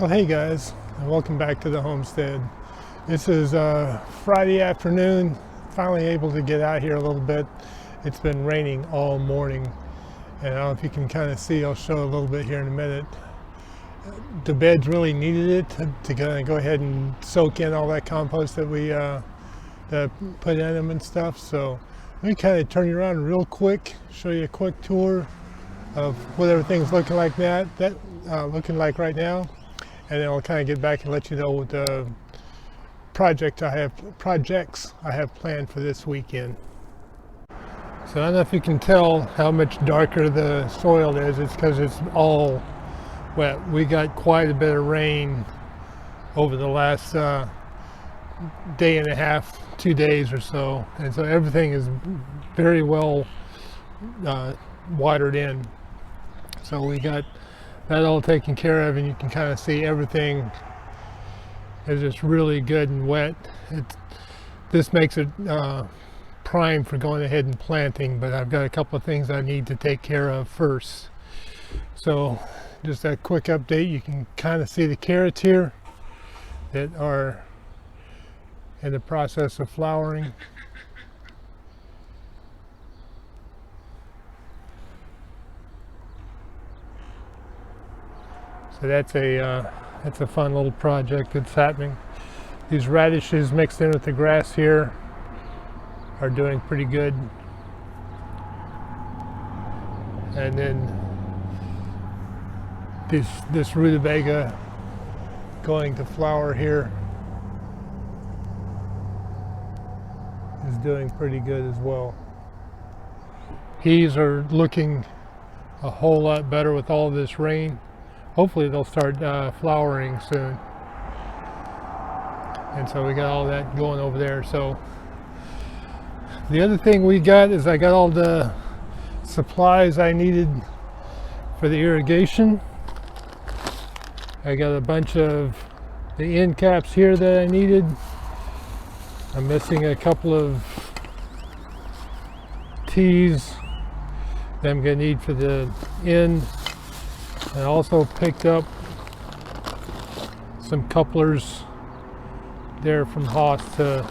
Well, hey guys, and welcome back to the homestead. This is Friday afternoon, finally able to get out here a little bit. It's been raining all morning, and I don't know if you can kind of see, I'll show a little bit here in a minute. The beds really needed it to kind of go ahead and soak in all that compost that we that put in them and stuff. So let me kind of turn you around real quick, show you a quick tour of what everything's looking like looking like right now. And then I'll kind of get back and let you know the projects I have planned for this weekend. So I don't know if you can tell how much darker the soil is. It's because it's all wet. We got quite a bit of rain over the last day and a half, 2 days or so, and so everything is very well watered in. So we got that all taken care of, and you can kind of see everything is just really good and wet. This makes it prime for going ahead and planting, but I've got a couple of things I need to take care of first. So just a quick update, you can kind of see the carrots here that are in the process of flowering. So that's a fun little project that's happening. These radishes mixed in with the grass here are doing pretty good. And then this rutabaga going to flower here is doing pretty good as well. Peas are looking a whole lot better with all this rain. Hopefully they'll start flowering soon. And so we got all that going over there. So the other thing we got is I got all the supplies I needed for the irrigation. I got a bunch of the end caps here that I needed. I'm missing a couple of tees that I'm going to need for the end. I also picked up some couplers there from Haas to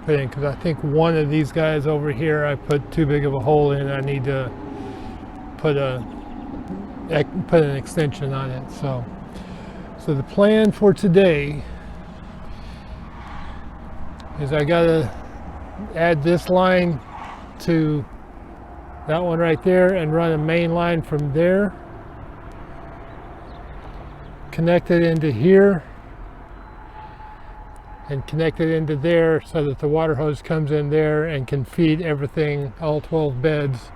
put in, because I think one of these guys over here I put too big of a hole in. I need to put an extension on it. So the plan for today is I gotta add this line to that one right there and run a main line from there, connect it into here and connect it into there so that the water hose comes in there and can feed everything, all 12 beds,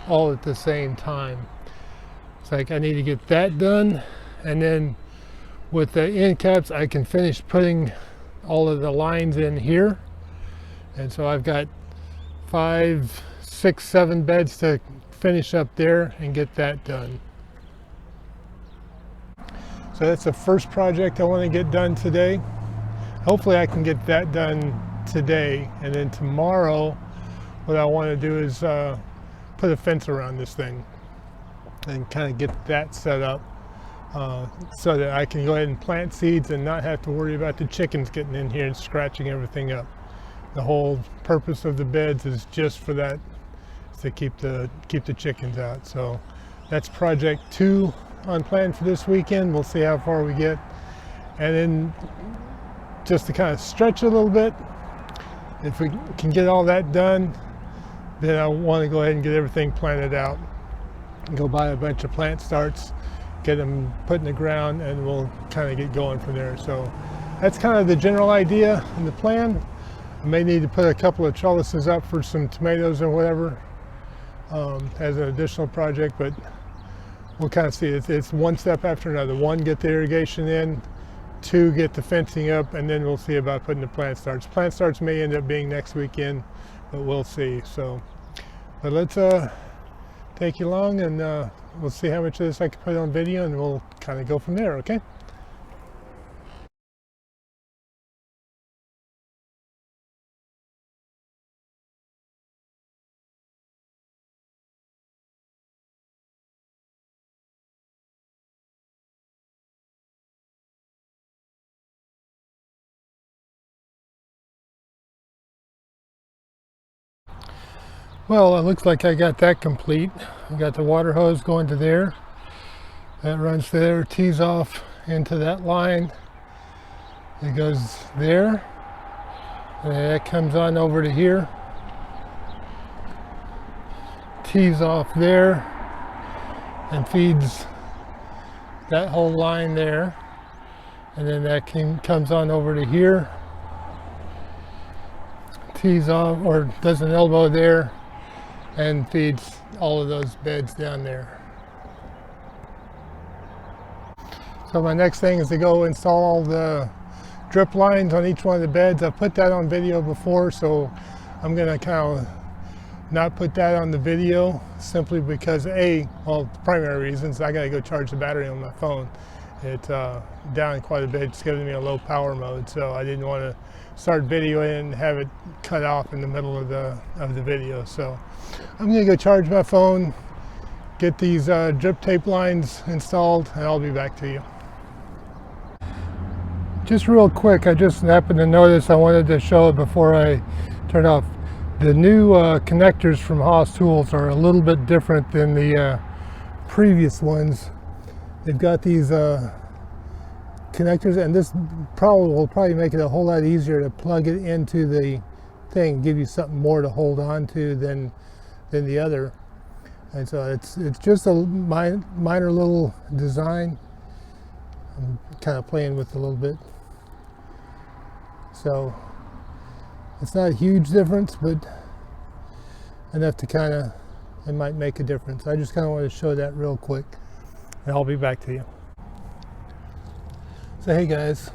all at the same time. It's like I need to get that done, and then with the end caps I can finish putting all of the lines in here. And so I've got 5, 6, 7 beds to finish up there and get that done. So that's the first project I want to get done today. Hopefully I can get that done today, and then tomorrow what I want to do is put a fence around this thing and kind of get that set up so that I can go ahead and plant seeds and not have to worry about the chickens getting in here and scratching everything up. The whole purpose of the beds is just for that, to keep the chickens out. So that's project 2 on plan for this weekend. We'll see how far we get, and then just to kind of stretch a little bit, if we can get all that done, then I want to go ahead and get everything planted out and go buy a bunch of plant starts, get them put in the ground, and we'll kind of get going from there. So that's kind of the general idea and the plan. I may need to put a couple of trellises up for some tomatoes or whatever as an additional project, but we'll kind of see. It's one step after another. 1, get the irrigation in. 2, get the fencing up, and then we'll see about putting the plant starts. Plant starts may end up being next weekend, but we'll see. So, but let's take you along, and we'll see how much of this I can put on video, and we'll kind of go from there, okay? Well, it looks like I got that complete. I got the water hose going to there. That runs there, tees off into that line. It goes there. And that comes on over to here. Tees off there and feeds that whole line there. And then that comes on over to here. Tees off, or does an elbow there and feeds all of those beds down there. So my next thing is to go install all the drip lines on each one of the beds. I've put that on video before, so I'm going to kind of not put that on the video simply because the primary reasons, I got to go charge the battery on my phone. It's down quite a bit. It's giving me a low power mode, so I didn't want to start videoing and have it cut off in the middle of the video. So I'm going to go charge my phone, get these drip tape lines installed, and I'll be back to you. Just real quick, I just happened to notice, I wanted to show it before I turn off. The new connectors from Haas Tools are a little bit different than the previous ones. They've got these connectors, and this will probably make it a whole lot easier to plug it into the thing, give you something more to hold on to than the other. And so it's just a minor little design. I'm kind of playing with it a little bit. So it's not a huge difference, but enough to it might make a difference. I just kind of want to show that real quick, and I'll be back to you. So hey guys,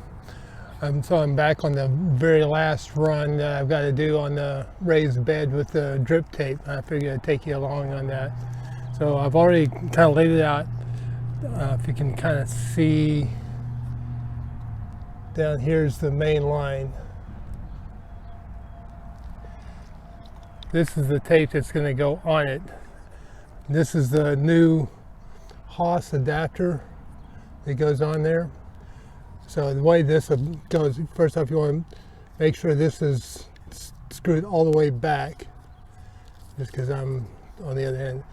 I'm back on the very last run that I've got to do on the raised bed with the drip tape. I figured I'd take you along on that. So I've already kind of laid it out. If you can kind of see, down here's the main line. This is the tape that's going to go on it. This is the new Haas adapter that goes on there. So the way this goes, first off, you want to make sure this is screwed all the way back, just because I'm on the other end.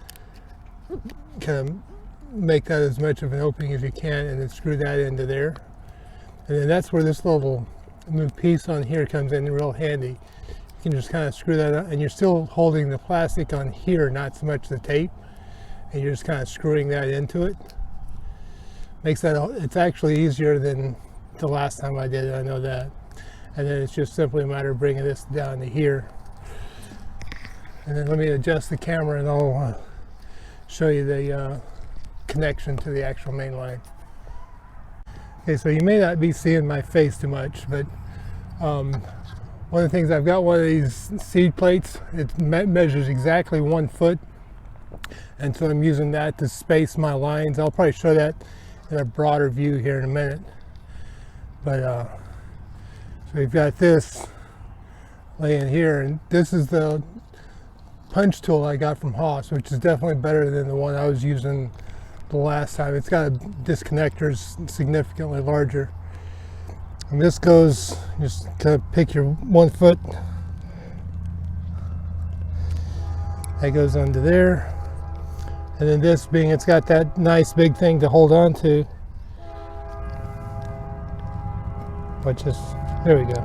Kind of make that as much of an opening as you can, and then screw that into there. And then that's where this little piece on here comes in real handy. You can just kind of screw that up, and you're still holding the plastic on here, not so much the tape, and you're just kind of screwing that into it. Makes that, it's actually easier than the last time I did it, I know that. And then it's just simply a matter of bringing this down to here. And then let me adjust the camera and I'll show you the connection to the actual main line. Okay, so you may not be seeing my face too much, but one of the things, I've got one of these seed plates. It measures exactly 1 foot, and so I'm using that to space my lines. I'll probably show that in a broader view here in a minute. But so we've got this laying here, and this is the punch tool I got from Haas, which is definitely better than the one I was using the last time. It's got disconnectors significantly larger. And this goes, just kind of pick your 1 foot. That goes under there. And then this being, it's got that nice big thing to hold on to. But there we go.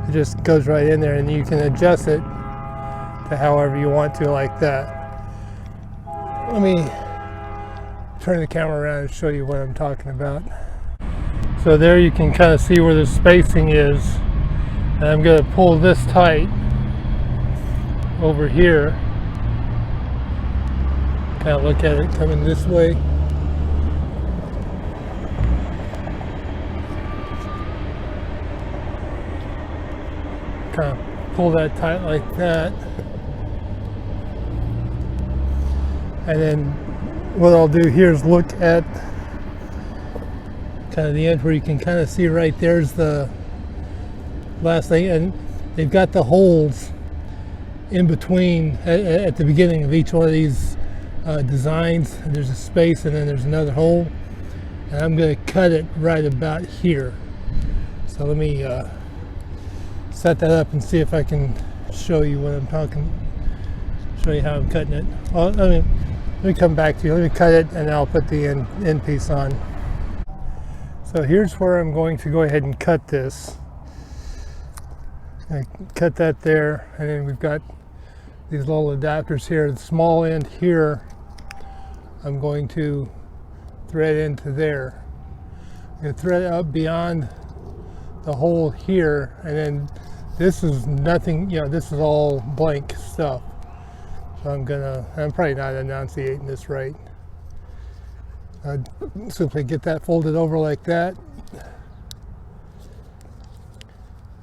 It just goes right in there, and you can adjust it to however you want to, like that. Let me turn the camera around and show you what I'm talking about. So there you can kind of see where the spacing is. And I'm going to pull this tight over here. Kind of look at it coming this way. Kind of pull that tight like that. And then what I'll do here is look at kind of the end where you can kind of see right there's the last thing, and they've got the holes in between at the beginning of each one of these designs. There's a space and then there's another hole, and I'm going to cut it right about here. So let me set that up and see if I can show you what I'm talking show you how I'm cutting it. Well, let me come back to you. Let me cut it and I'll put the end piece on. So here's where I'm going to go ahead and cut this. I cut that there, and then we've got these little adapters here. The small end here, I'm going to thread into there. I'm going to thread it up beyond the hole here, and then this is nothing, you know, this is all blank stuff. So I'm probably not enunciating this right. I'd simply get that folded over like that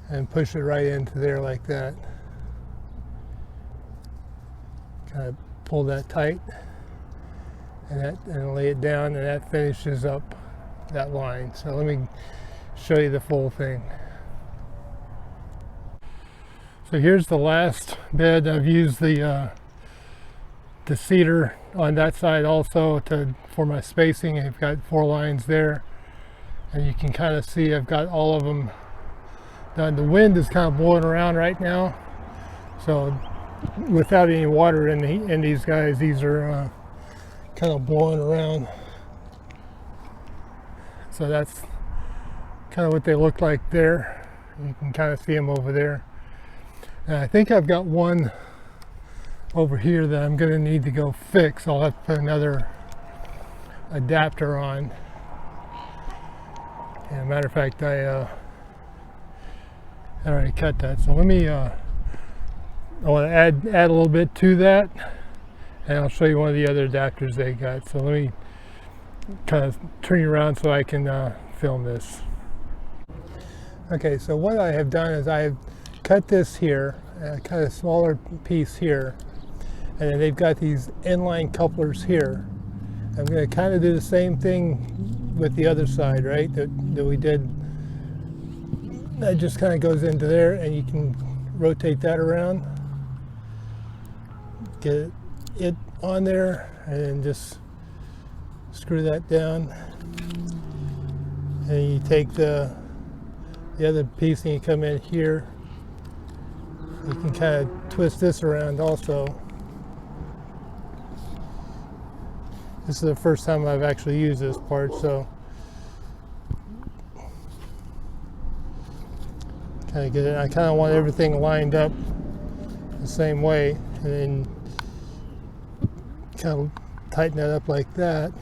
and push it right into there like that. Kind of pull that tight and lay it down, and that finishes up that line. So let me show you the full thing. So here's the last bed. I've used the cedar on that side also for my spacing. I've got 4 lines there, and you can kind of see I've got all of them done. The wind is kind of blowing around right now, so without any water in these guys, these are kind of blowing around. So that's kind of what they look like there. You can kind of see them over there. And I think I've got one over here that I'm going to need to go fix. I'll have to put another adapter on. And matter of fact, I already cut that. So let me, I want to add a little bit to that, and I'll show you one of the other adapters they got. So let me kind of turn you around so I can film this. Okay, so what I have done is I have cut this here, cut a smaller piece here, and then they've got these inline couplers here. I'm going to kind of do the same thing with the other side, right, that we did. That just kind of goes into there, and you can rotate that around, get it on there, and then just screw that down. And you take the other piece and you come in here. You can kind of twist this around also. This is the first time I've actually used this part, so kind of get it. I kind of want everything lined up the same way, and then kind of tighten that up like that.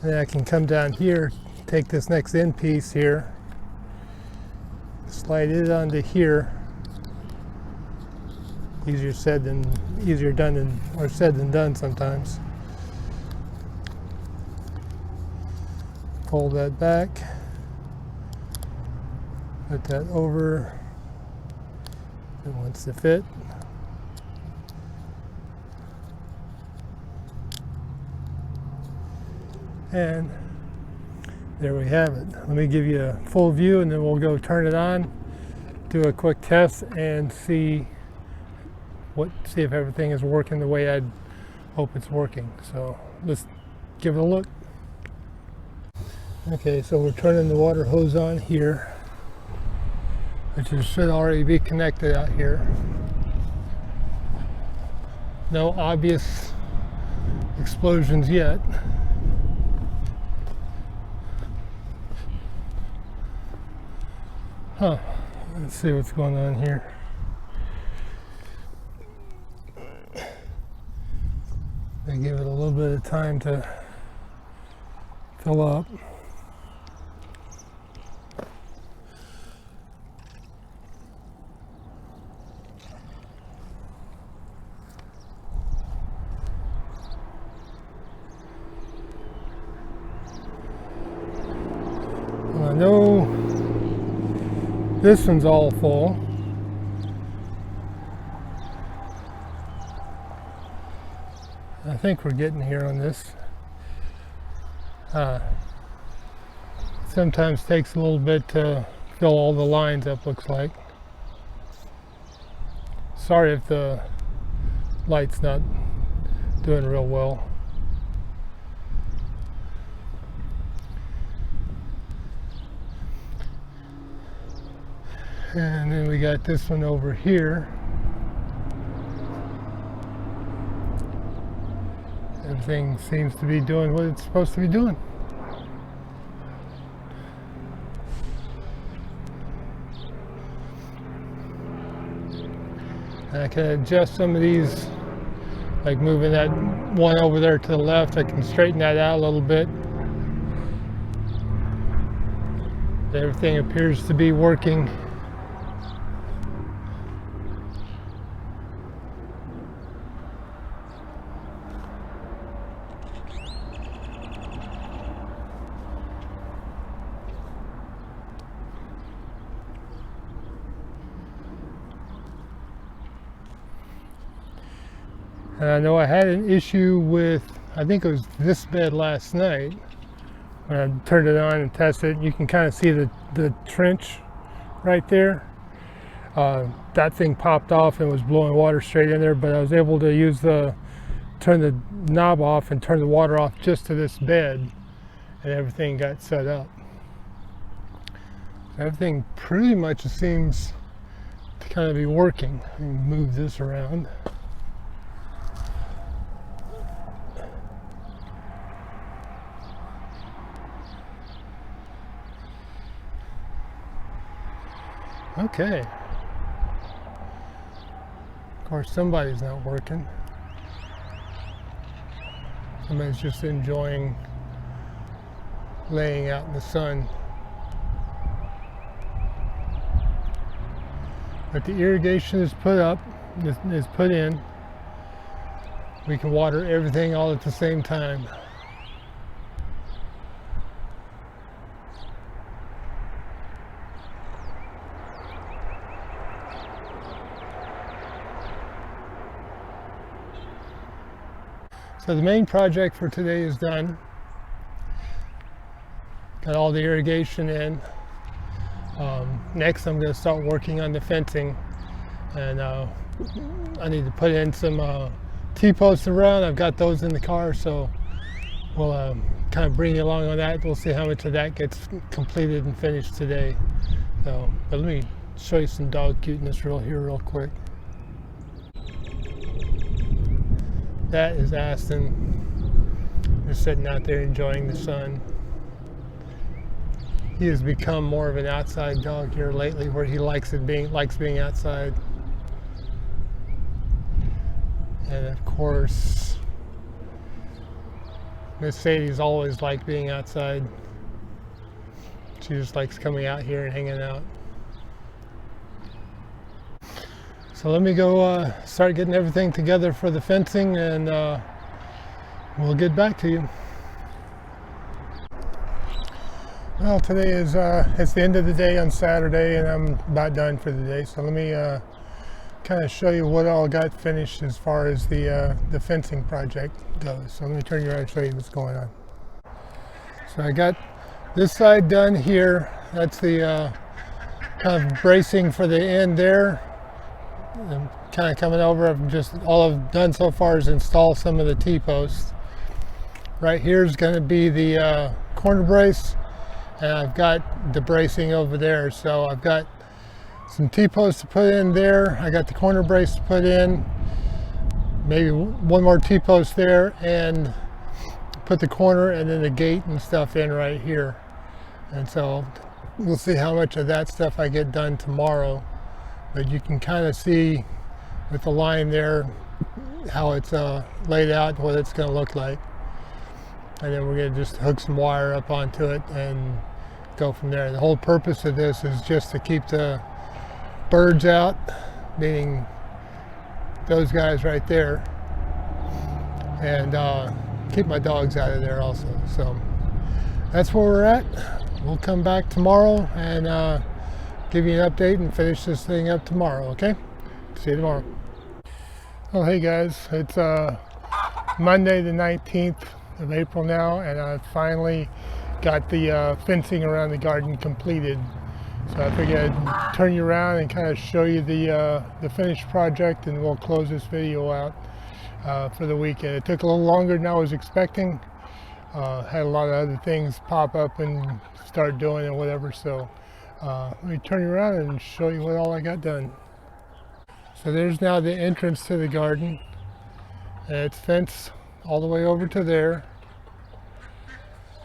And then I can come down here, take this next end piece here, slide it onto here. Easier done than done sometimes. Fold that back, put that over. It wants to fit. And there we have it. Let me give you a full view, and then we'll go turn it on, do a quick test, and see if everything is working the way I'd hope it's working. So let's give it a look. Okay, so we're turning the water hose on here, which should already be connected out here. No obvious explosions yet. Huh, let's see what's going on here. They give it a little bit of time to fill up. Well, I know this one's all full. I think we're getting here on this. Sometimes takes a little bit to fill all the lines up, looks like. Sorry if the light's not doing real well. And then we got this one over here. everything seems to be doing what it's supposed to be doing. And I can adjust some of these, like moving that one over there to the left. I can straighten that out a little bit. Everything appears to be working. And I know I had an issue with, I think it was this bed last night. When I turned it on and tested it, you can kind of see the trench right there. That thing popped off and was blowing water straight in there, but I was able to turn the knob off and turn the water off just to this bed, and everything got set up. So everything pretty much seems to kind of be working. Let me move this around. Okay. Of course, somebody's not working. Somebody's just enjoying laying out in the sun. But the irrigation is put up, is put in. We can water everything all at the same time. So the main project for today is done. Got all the irrigation in. Next I'm going to start working on the fencing, and I need to put in some T-posts around. I've got those in the car, so we'll kind of bring you along on that. We'll see how much of that gets completed and finished today. So, but let me show you some dog cuteness real quick. That is Aston, just sitting out there enjoying the sun. He has become more of an outside dog here lately, where he likes being outside. And of course, Miss Sadie's always liked being outside. She just likes coming out here and hanging out. So let me go start getting everything together for the fencing, and we'll get back to you. Well, today is it's the end of the day on Saturday, and I'm about done for the day. So let me kind of show you what all got finished as far as the fencing project goes. So let me turn you around and show you what's going on. So I got this side done here. That's the kind of bracing for the end there. I'm kind of coming over. All I've done so far is install some of the T-posts. Right here is going to be the corner brace, and I've got the bracing over there. So I've got some T-posts to put in there. I got the corner brace to put in, maybe one more T-post there, and put the corner and then the gate and stuff in right here. And so we'll see how much of that stuff I get done tomorrow. But you can kind of see with the line there how it's laid out, what it's going to look like. And then we're going to just hook some wire up onto it and go from there. The whole purpose of this is just to keep the birds out, meaning those guys right there, and keep my dogs out of there also. So that's where we're at. We'll come back tomorrow and give you an update and finish this thing up tomorrow, okay? See you tomorrow. Well, hey guys, it's Monday the 19th of April now, and I finally got the fencing around the garden completed. So I figured I'd turn you around and kind of show you the finished project, and we'll close this video out for the weekend. It took a little longer than I was expecting. Had a lot of other things pop up and start doing and whatever, so let me turn you around and show you what all I got done. So there's now the entrance to the garden, and it's fenced all the way over to there,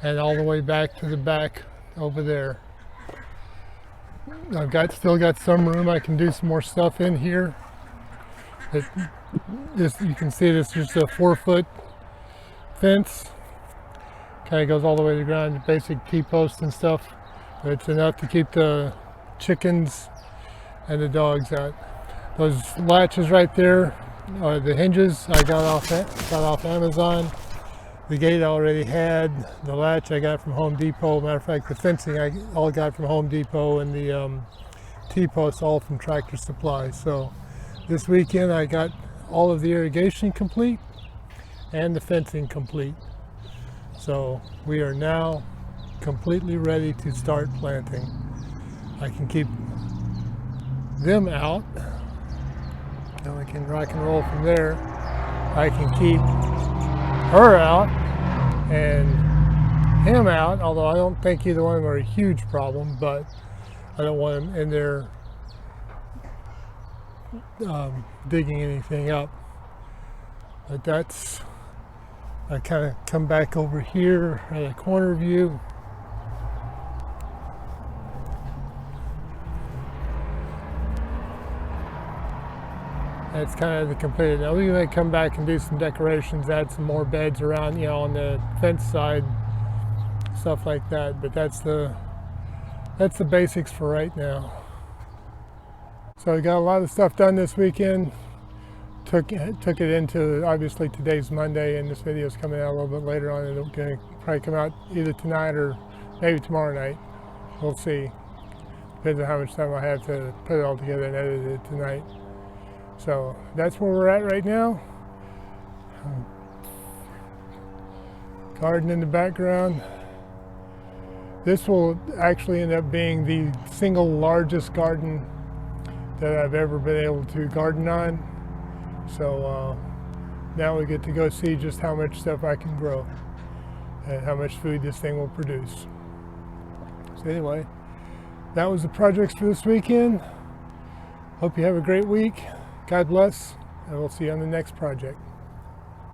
and all the way back to the back over there. I've still got some room. I can do some more stuff in here. You can see this is just a 4-foot fence. Kind of goes all the way to the ground, basic T-posts and stuff. But it's enough to keep the chickens and the dogs out. Those latches right there are the hinges I got off Amazon. The gate I already had. The latch I got from Home Depot. Matter of fact, the fencing I all got from Home Depot, and the T-posts all from Tractor Supply. So this weekend I got all of the irrigation complete and the fencing complete. So we are now completely ready to start planting. I can keep them out, and we can rock and roll from there. I can keep her out and him out, although I don't think either one of them are a huge problem, but I don't want them in there digging anything up. But I kind of come back over here at a corner view. That's kind of the completed. Now we may come back and do some decorations, add some more beds around, you know, on the fence side, stuff like that. But that's the basics for right now. So we got a lot of stuff done this weekend. Took it into, obviously today's Monday, and this video is coming out a little bit later on. It'll probably come out either tonight or maybe tomorrow night. We'll see. Depends on how much time I have to put it all together and edit it tonight. So that's where we're at right now. Garden in the background. This will actually end up being the single largest garden that I've ever been able to garden on. So now we get to go see just how much stuff I can grow and how much food this thing will produce. So anyway, that was the projects for this weekend. Hope you have a great week. God bless, and we'll see you on the next project.